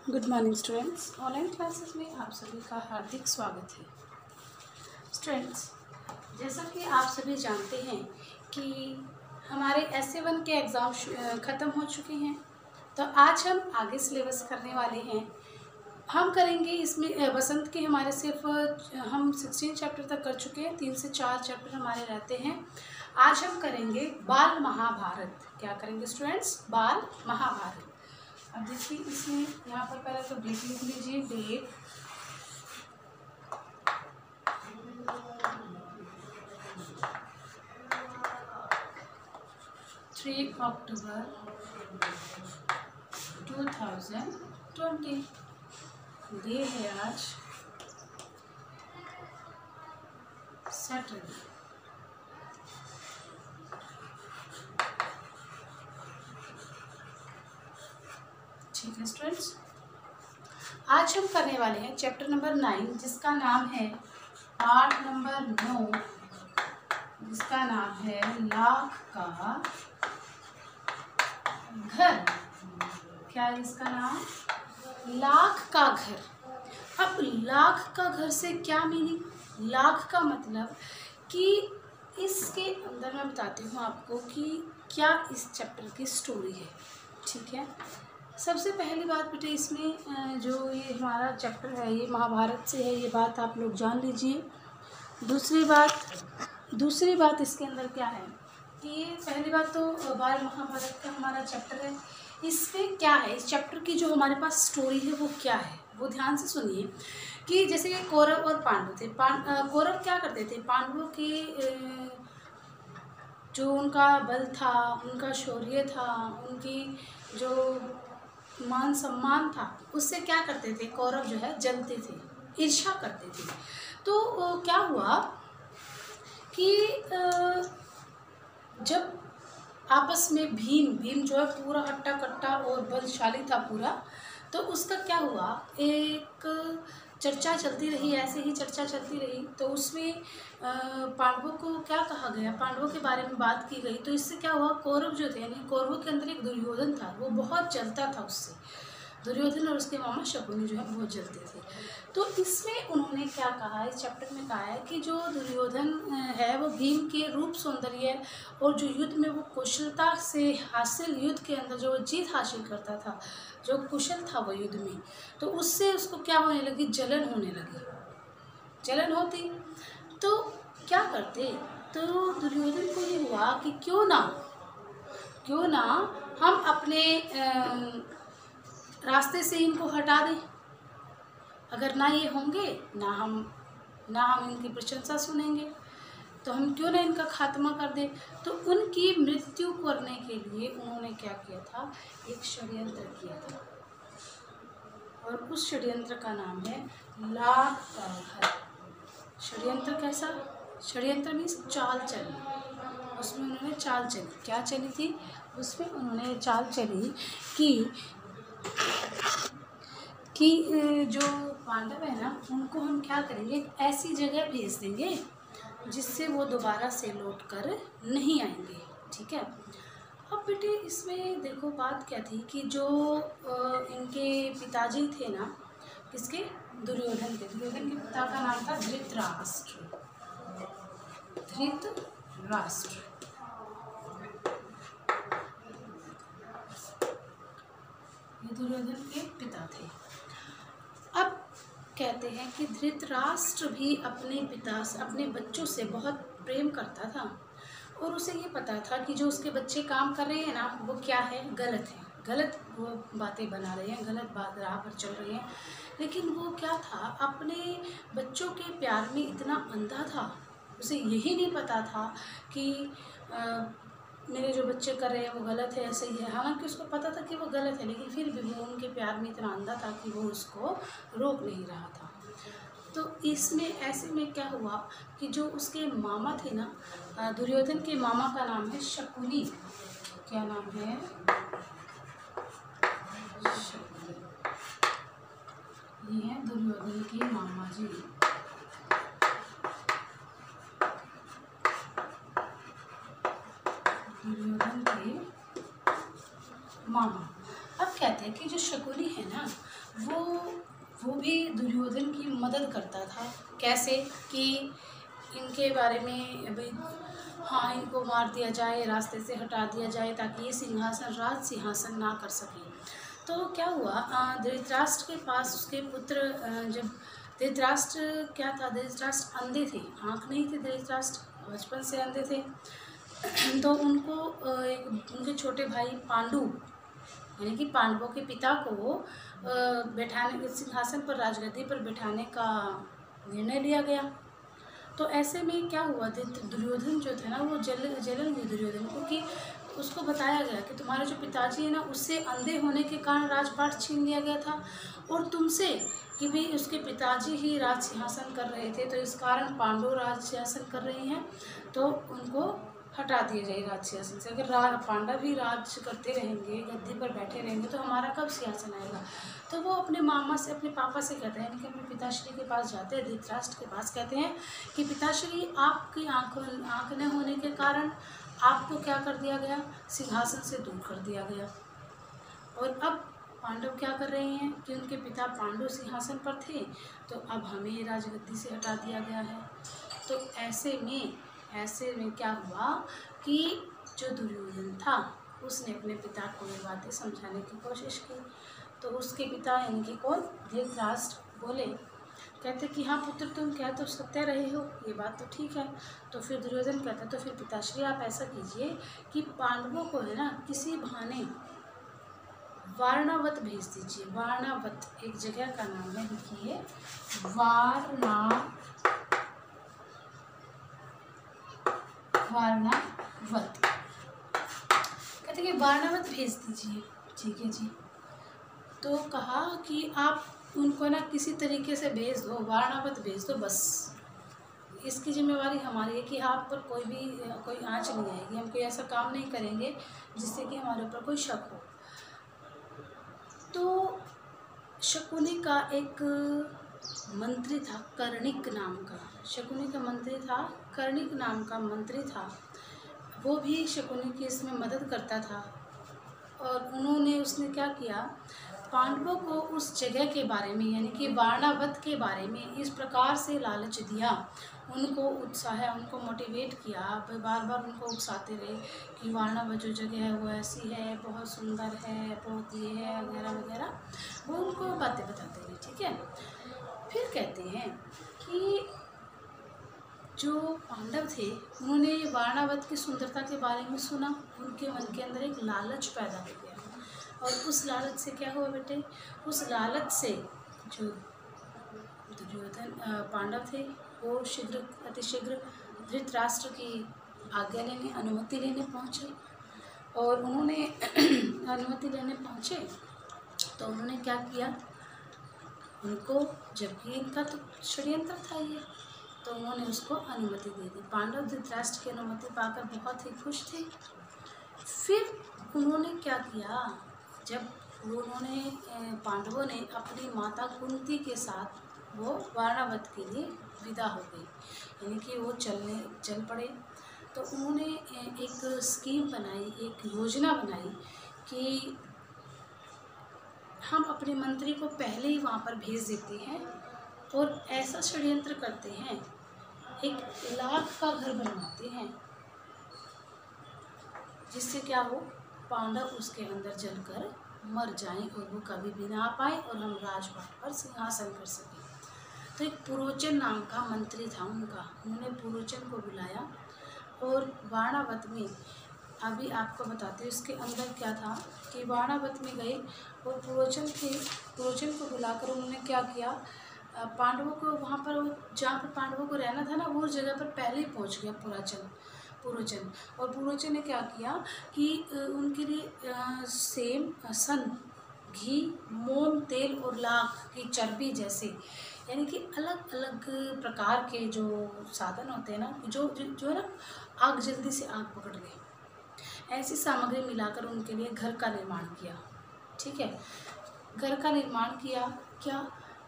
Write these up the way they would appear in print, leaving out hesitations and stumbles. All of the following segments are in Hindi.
Good morning students. Online classes में आप सभी का हार्दिक स्वागत है। स्टूडेंट्स, जैसा कि आप सभी जानते हैं कि हमारे SA1 के एग्ज़ाम ख़त्म हो चुके हैं, तो आज हम आगे सिलेबस करने वाले हैं। हम करेंगे इसमें बसंत के हमारे सिर्फ हम 16 चैप्टर तक कर चुके हैं, 3 से 4 चैप्टर हमारे रहते हैं। आज हम करेंगे बाल महाभारत। क्या करेंगे स्टूडेंट्स? बाल महाभारत। अब देखिए इसमें यहाँ पर पहले तो डेट लिख लीजिए। डेट 3 अक्टूबर 2020। डे है आज सैटरडे। ठीक है स्टूडेंट्स, आज हम करने वाले हैं चैप्टर नंबर 9, जिसका नाम है पार्ट नंबर 9, जिसका नाम है लाख का घर। क्या है इसका नाम? लाख का घर। अब लाख का घर से क्या मीनिंग? लाख का मतलब कि इसके अंदर मैं बताती हूँ आपको कि क्या इस चैप्टर की स्टोरी है। ठीक है, सबसे पहली बात बेटे इसमें जो ये हमारा चैप्टर है ये महाभारत से है, ये बात आप लोग जान लीजिए। दूसरी बात इसके अंदर क्या है कि ये पहली बात तो बाल महाभारत का हमारा चैप्टर है। इसमें क्या है, इस चैप्टर की जो हमारे पास स्टोरी है वो क्या है, वो ध्यान से सुनिए। कि जैसे कौरव और पांडव थे। कौरव क्या करते थे? पांडवों के जो उनका बल था, उनका शौर्य था, उनकी जो मान सम्मान था, उससे क्या करते थे? कौरव जो है जलते थे, ईर्ष्या करते थे। तो क्या हुआ कि जब आपस में भीम जो है पूरा हट्टा कट्टा और बलशाली था पूरा, तो उसका क्या हुआ, एक चर्चा चलती रही, ऐसे ही चर्चा चलती रही। तो उसमें पांडवों को क्या कहा गया, पांडवों के बारे में बात की गई। तो इससे क्या हुआ, कौरव जो थे यानी कौरवों के अंदर एक दुर्योधन था, वो बहुत जलता था उससे। दुर्योधन और उसके मामा शकुनी जो है बहुत जलते थे। तो इसमें उन्होंने क्या कहा, इस चैप्टर में कहा है कि जो दुर्योधन है वो भीम के रूप सौंदर्य और जो युद्ध में वो कुशलता से हासिल, युद्ध के अंदर जो जीत हासिल करता था, जो कुशल था वो युद्ध में, तो उससे उसको क्या होने लगी, जलन होने लगी। जलन होती तो क्या करते, तो दुर्योधन को ये हुआ कि क्यों ना हम अपने रास्ते से इनको हटा दें। अगर ना ये होंगे, ना हम इनकी प्रशंसा सुनेंगे, तो हम क्यों ना इनका खात्मा कर दें। तो उनकी मृत्यु करने के लिए उन्होंने क्या किया था, एक षड्यंत्र किया था, और उस षड्यंत्र का नाम है लाख का घर। षड्यंत्र कैसा? षड्यंत्र मीन्स चाल चली। उसमें उन्होंने चाल चली, क्या चली थी उसमें? उन्होंने चाल चली कि जो पांडव है ना, उनको हम क्या करेंगे, ऐसी जगह भेज देंगे जिससे वो दोबारा से लौट कर नहीं आएंगे। ठीक है। अब बेटे इसमें देखो बात क्या थी कि जो इनके पिताजी थे ना, किसके? दुर्योधन के पिता का नाम था धृतराष्ट्र। ये दुर्योधन के पिता थे। अब कहते हैं कि धृतराष्ट्र भी अपने बच्चों से बहुत प्रेम करता था, और उसे ये पता था कि जो उसके बच्चे काम कर रहे हैं ना, वो क्या है, गलत है, गलत वो बातें बना रहे हैं, गलत बात राह पर चल रहे हैं। लेकिन वो क्या था, अपने बच्चों के प्यार में इतना अंधा था, उसे यही नहीं पता था कि मेरे जो बच्चे कर रहे हैं वो गलत है, सही है। हालांकि उसको पता था कि वो गलत है, लेकिन फिर भी वो उनके प्यार में इतना अंधा था कि वो उसको रोक नहीं रहा था। तो इसमें ऐसे में क्या हुआ कि जो उसके मामा थे ना, दुर्योधन के मामा का नाम है शकुनी। क्या नाम है? शकुनी। ये है दुर्योधन के मामा जी। दुर्योधन के मामा। अब कहते हैं कि जो शकुनी है ना, वो वो भी दुर्योधन की मदद करता था। कैसे कि इनके बारे में भाई, हाँ, इनको मार दिया जाए, रास्ते से हटा दिया जाए, ताकि ये सिंहासन राज सिंहासन ना कर सके। तो क्या हुआ, धृतराष्ट्र के पास उसके पुत्र, जब धृतराष्ट्र क्या था, धृतराष्ट्र अंधे थे, आँख नहीं थे, धृतराष्ट्र बचपन से अंधे थे। तो उनको एक उनके छोटे भाई पांडु, यानी कि पांडवों के पिता को बैठाने, सिंहासन पर, राजगद्दी पर बैठाने का निर्णय लिया गया। तो ऐसे में क्या हुआ, दुर्योधन जो थे ना, वो जलन हुई दुर्योधन को, कि उसको बताया गया कि तुम्हारे जो पिताजी है ना, उससे अंधे होने के कारण राजपाट छीन लिया गया था, और तुमसे कि भी उसके पिताजी ही राज सिंहासन कर रहे थे, तो इस कारण पांडव राज सिंहासन कर रहे हैं, तो उनको हटा दिया जाए राज सिंहासन से। अगर पांडव ही राज करते रहेंगे, गद्दी पर बैठे रहेंगे, तो हमारा कब सिंहासन आएगा। तो वो अपने मामा से, अपने पापा से कहते हैं, यानी कि अपने पिताश्री के पास जाते हैं, धृतराष्ट्र के पास, कहते हैं कि पिताश्री, आपकी आँख न होने के कारण आपको क्या कर दिया गया, सिंहासन से दूर कर दिया गया। और अब पांडव क्या कर रहे हैं कि उनके पिता पांडु सिंहासन पर थे, तो अब हमें राजगद्दी से हटा दिया गया है। तो ऐसे में क्या हुआ कि जो दुर्योधन था, उसने अपने पिता को ये बातें समझाने की कोशिश की। तो उसके पिता, यानी कि कौन, धृतराष्ट्र, बोले, कहते कि हाँ पुत्र, तुम कह तो सत्य रहे हो, ये बात तो ठीक है। तो फिर दुर्योधन कहता, तो फिर पिताश्री आप ऐसा कीजिए कि पांडवों को है ना, किसी बहाने वारणावत भेज दीजिए। वारणावत एक जगह का नाम है, लिखिए, वारणावत। कहते कि वारणावत भेज दीजिए। ठीक है जी। तो कहा कि आप उनको ना किसी तरीके से भेज दो, वारणावत भेज दो, बस इसकी जिम्मेवारी हमारी है कि आप पर कोई आँच नहीं आएगी, हम कोई ऐसा काम नहीं करेंगे जिससे कि हमारे ऊपर कोई शक हो। तो शकुनी का एक मंत्री था, कर्णिक नाम का, शकुनी का मंत्री था, कर्णिक नाम का मंत्री था। वो भी शकुनी की इसमें मदद करता था, और उसने क्या किया, पांडवों को उस जगह के बारे में, यानी कि वारणावत के बारे में इस प्रकार से लालच दिया, उनको उनको मोटिवेट किया, बार बार उनको उकसाते रहे कि वारणावत जो जगह है वो ऐसी है, बहुत सुंदर है, बहुत ये है, वगैरह वगैरह, वो उनको बातें बताते रहे। ठीक है। फिर कहते हैं कि जो पांडव थे, उन्होंने वारणावत की सुंदरता के बारे में सुना, उनके मन के अंदर एक लालच पैदा हो गया, और उस लालच से क्या हुआ बेटे, उस लालच से जो दुर्योधन पांडव थे, वो अतिशीघ्र धृतराष्ट्र की आज्ञा लेने, अनुमति लेने पहुँचे। और उन्होंने अनुमति लेने पहुँचे तो उन्होंने क्या किया, उनको, जबकि इनका तो षड्यंत्र था ये, तो उन्होंने उसको अनुमति दे दी। पांडव धृतराष्ट्र की अनुमति पाकर बहुत ही खुश थे। फिर उन्होंने क्या किया, जब पांडवों ने अपनी माता कुंती के साथ वो वारणावत के लिए विदा हो गई, यानी कि वो चल पड़े। तो उन्होंने एक स्कीम बनाई, एक योजना बनाई कि हम अपने मंत्री को पहले ही वहाँ पर भेज देते हैं, और ऐसा षड्यंत्र करते हैं, एक लाख का घर बनवाते हैं, जिससे क्या हो, पांडव उसके अंदर जलकर मर जाएं और वो कभी भी ना आ पाए, और हम राजपाट पर सिंहासन कर सकें। तो एक पुरोचन नाम का मंत्री था उनका, उन्होंने पुरोचन को बुलाया, और वारणावत में, अभी आपको बताते हैं इसके अंदर क्या था, कि वारणावत में गए और पुरोचन को बुलाकर उन्होंने क्या किया, पांडवों को वहाँ पर, जहाँ पर पांडवों को रहना था ना, वो जगह पर पहले ही पहुँच गया पुरोचन। और पुरोचन ने क्या किया कि उनके लिए सेम, सन, घी, मोम, तेल और लाख की चर्बी जैसे, यानी कि अलग अलग प्रकार के जो साधन होते हैं ना, जो है ना, आग जल्दी से आग पकड़ ले, ऐसी सामग्री मिलाकर उनके लिए घर का निर्माण किया। ठीक है। घर का निर्माण किया क्या,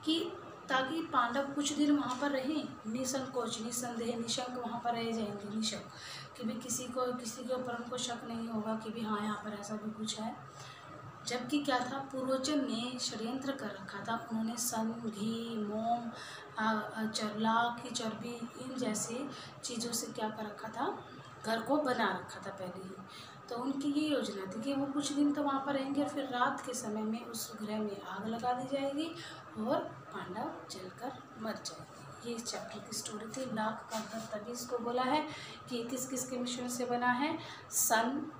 कि ताकि पांडव कुछ दिन वहाँ पर रहें, निसंकोच, निसंदेह, निशंक वहाँ पर रह जाएंगे, निशंक, कि भी किसी के ऊपर उनको शक नहीं होगा कि भी हाँ यहाँ पर ऐसा भी कुछ है। जबकि क्या था, पूर्वजों ने षड्यंत्र कर रखा था। उन्होंने सन, घी, मोम, लाख की चर्बी, इन जैसे चीज़ों से क्या कर रखा था, घर को बना रखा था पहले ही। तो उनकी ये योजना थी कि वो कुछ दिन तो वहाँ पर रहेंगे और फिर रात के समय में उस ग्रह में आग लगा दी जाएगी और पांडव जलकर मर जाएंगे। ये इस चैप्टर की स्टोरी थी। लाख का घर तभी इसको बोला है कि किस किस के मिश्रण से बना है, सन,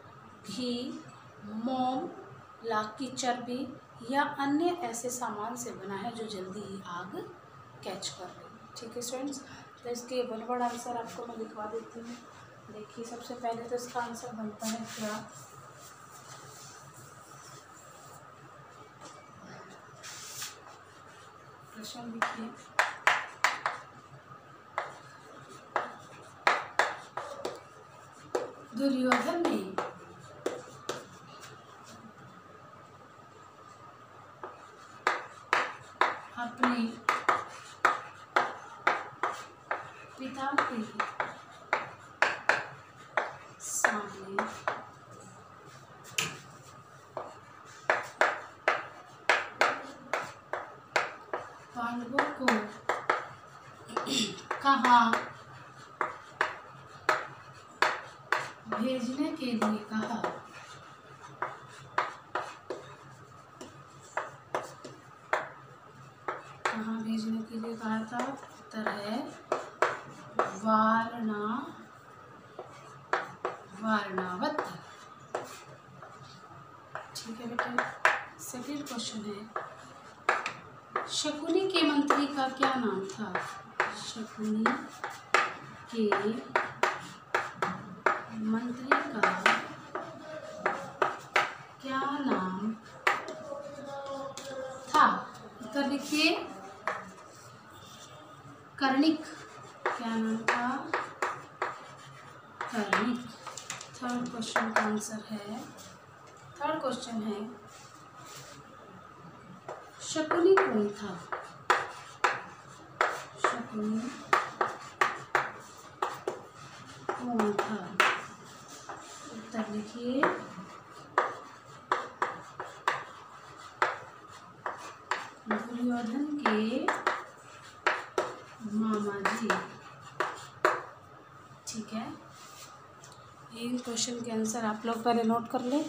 घी, मोम, लाख की चर्बी या अन्य ऐसे सामान से बना है जो जल्दी ही आग कैच कर ले। ठीक है स्टूडेंट्स, तो इसके वन वर्ड आंसर आपको मैं लिखवा देती हूँ। देखिए, सबसे पहले तो इसका आंसर बनता है क्या, प्रश्न लिखिए। दुर्योधन ने अपने पिता के सामने पांडवों को कहाँ भेजने के लिए कहा। कहाँ भेजने के लिए कहा था, उत्तर है वारणावत। ठीक है बेटा। सेकंड क्वेश्चन है, शकुनी के मंत्री का क्या नाम था। शकुनी के मंत्री का क्या नाम था। उत्तर लिखिए, कर्णिक। क्या नाम था, कर्णिक। थर्ड क्वेश्चन का आंसर है, थर्ड क्वेश्चन है, शकुनी कौन था। शकुनी कौन था। उत्तर लिखिए, दुर्योधन के मामा जी। ठीक है, इन क्वेश्चन के आंसर आप लोग पहले नोट कर लें।